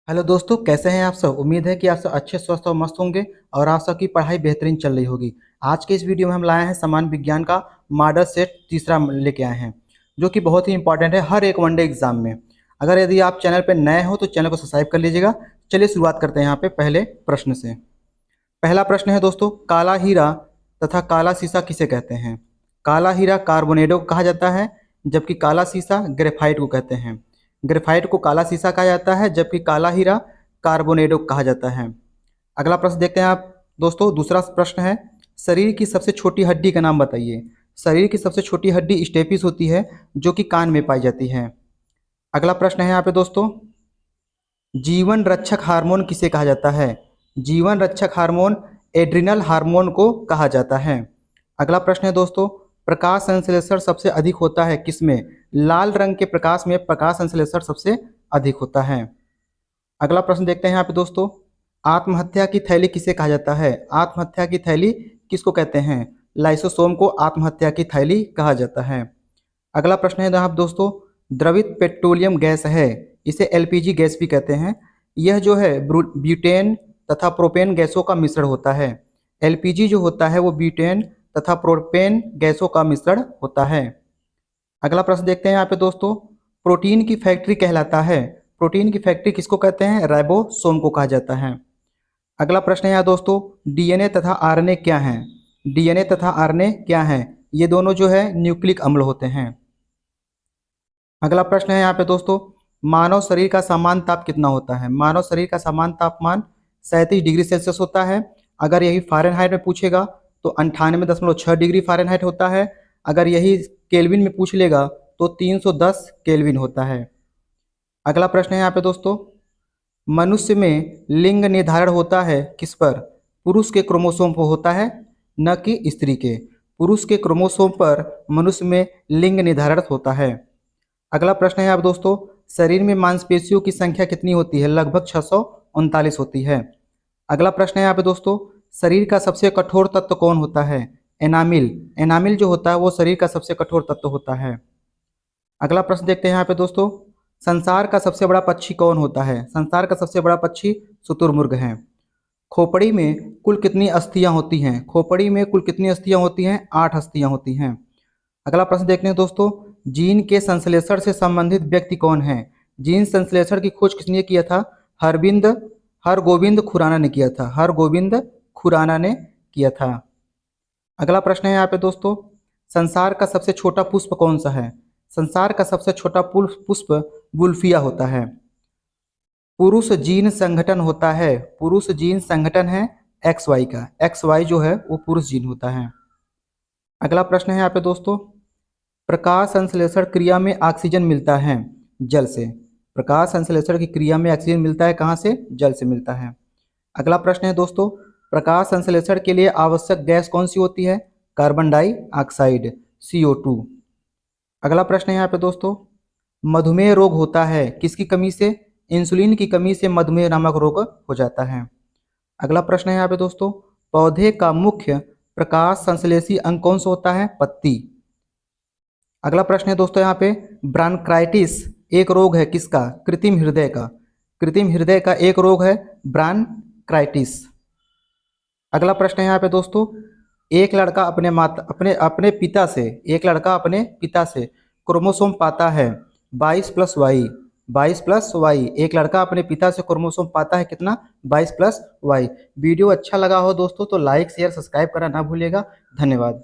Hello दोस्तों, कैसे हैं आप सब। उम्मीद है कि आप सब अच्छे स्वस्थ और मस्त होंगे और आप सबकी पढ़ाई बेहतरीन चल रही होगी। आज के इस वीडियो में हम लाए हैं सामान्य विज्ञान का मॉडल सेट तीसरा लेके आए हैं, जो कि बहुत ही इंपॉर्टेंट है हर एक वनडे एग्जाम में। अगर यदि आप चैनल पर नए हो तो चैनल को सब्सक्राइब कर लीजिएगा। चलिए शुरुआत करते हैं यहाँ पे पहले प्रश्न से। पहला प्रश्न है दोस्तों, काला हीरा तथा काला शीशा किसे कहते हैं। काला हीरा कार्बोनेडो को कहा जाता है, जबकि काला शीशा ग्रेफाइट को कहते हैं। ग्रेफाइट को काला शीशा कहा जाता है, जबकि काला हीरा कार्बोनेडो कहा जाता है। अगला प्रश्न देखते हैं आप दोस्तों। दूसरा प्रश्न है, शरीर की सबसे छोटी हड्डी का नाम बताइए। शरीर की सबसे छोटी हड्डी स्टेपिस होती है, जो कि कान में पाई जाती है। अगला प्रश्न है यहाँ पे दोस्तों, जीवन रक्षक हार्मोन किसे कहा जाता है। जीवन रक्षक हार्मोन एड्रिनल हार्मोन को कहा जाता है। अगला प्रश्न है दोस्तों, प्रकाश संश्लेषण सबसे अधिक होता है किसमें। लाल रंग के प्रकाश में प्रकाश संश्लेषण सबसे अधिक होता है। अगला प्रश्न देखते हैं यहाँ पे दोस्तों, आत्महत्या की थैली किसे कहा जाता है। आत्महत्या की थैली किसको कहते हैं। लाइसोसोम को आत्महत्या की थैली कहा जाता है। अगला प्रश्न है यहाँ पे दोस्तों, द्रवित पेट्रोलियम गैस है, इसे एलपीजी गैस भी कहते हैं। यह जो है ब्यूटेन तथा प्रोपेन गैसों का मिश्रण होता है। एलपीजी जो होता है वो ब्यूटेन तथा प्रोपेन गैसों का मिश्रण होता है। अगला प्रश्न देखते हैं यहाँ पे दोस्तों, प्रोटीन की फैक्ट्री कहलाता है। प्रोटीन की फैक्ट्री किसको कहते हैं। राइबोसोम को कहा जाता है। अगला प्रश्न है यहाँ दोस्तों, डीएनए तथा आरएनए क्या है। डीएनए तथा आरएनए क्या है, ये दोनों जो है न्यूक्लिक अम्ल होते हैं। अगला प्रश्न है यहाँ पे दोस्तों, मानव शरीर का सामान्य ताप कितना होता है। मानव शरीर का सामान्य तापमान 37 डिग्री सेल्सियस होता है। अगर यही फ़ारेनहाइट में पूछेगा तो 98.6 डिग्री फ़ारेनहाइट होता है। अगर यही केल्विन में पूछ लेगा तो 310 केल्विन होता है। अगला प्रश्न है यहाँ पे दोस्तों, मनुष्य में लिंग निर्धारण होता है किस पर। पुरुष के क्रोमोसोम पर होता है, न कि स्त्री के। पुरुष के क्रोमोसोम पर मनुष्य में लिंग निर्धारण होता है। अगला प्रश्न है आप दोस्तों, शरीर में मांसपेशियों की संख्या कितनी होती है। लगभग 639 होती है। अगला प्रश्न है यहाँ पे दोस्तों, शरीर का सबसे कठोर तत्व कौन होता है। एनामिल। एनामिल जो होता है वो शरीर का सबसे कठोर तत्व होता है। अगला प्रश्न देखते हैं यहाँ पे दोस्तों, संसार का सबसे बड़ा पक्षी कौन होता है। संसार का सबसे बड़ा पक्षी शुतुरमुर्ग है। खोपड़ी में कुल कितनी अस्थियां होती हैं। खोपड़ी में कुल कितनी अस्थियां होती हैं। 8 अस्थियां होती हैं। अगला प्रश्न देखते हैं दोस्तों, जीन के संश्लेषण से संबंधित व्यक्ति कौन है। जीन संश्लेषण की खोज किसने किया था। हरगोविंद खुराना ने किया था। हरगोविंद खुराना ने किया था। अगला प्रश्न है यहाँ पे दोस्तों, संसार का सबसे छोटा पुष्प कौन सा है। संसार का सबसे छोटा पुष्प गुल्फिया होता है। पुरुष जीन संगठन होता है। पुरुष जीन संगठन है XY का। XY जो है वो पुरुष जीन होता है। अगला प्रश्न है यहाँ पे दोस्तों, प्रकाश संश्लेषण क्रिया में ऑक्सीजन मिलता है जल से। प्रकाश संश्लेषण की क्रिया में ऑक्सीजन मिलता है कहाँ से। जल से मिलता है। अगला प्रश्न है दोस्तों, प्रकाश संश्लेषण के लिए आवश्यक गैस कौन सी होती है। Carbon dioxide CO2। अगला प्रश्न है यहाँ पे दोस्तों, मधुमेह रोग होता है किसकी कमी से। इंसुलिन की कमी से मधुमेह नामक रोग हो जाता है। अगला प्रश्न है यहाँ पे दोस्तों, पौधे का मुख्य प्रकाश संश्लेषी अंग कौन सा होता है। पत्ती। अगला प्रश्न है दोस्तों यहाँ पे, ब्रानक्राइटिस एक रोग है किसका। कृत्रिम हृदय का। कृत्रिम हृदय का एक रोग है ब्रानक्राइटिस। अगला प्रश्न है यहाँ पे दोस्तों, एक लड़का अपने पिता से क्रोमोसोम पाता है 22+Y। 22+Y। एक लड़का अपने पिता से क्रोमोसोम पाता है कितना। 22+Y। वीडियो अच्छा लगा हो दोस्तों तो लाइक शेयर सब्सक्राइब करना ना भूलिएगा। धन्यवाद।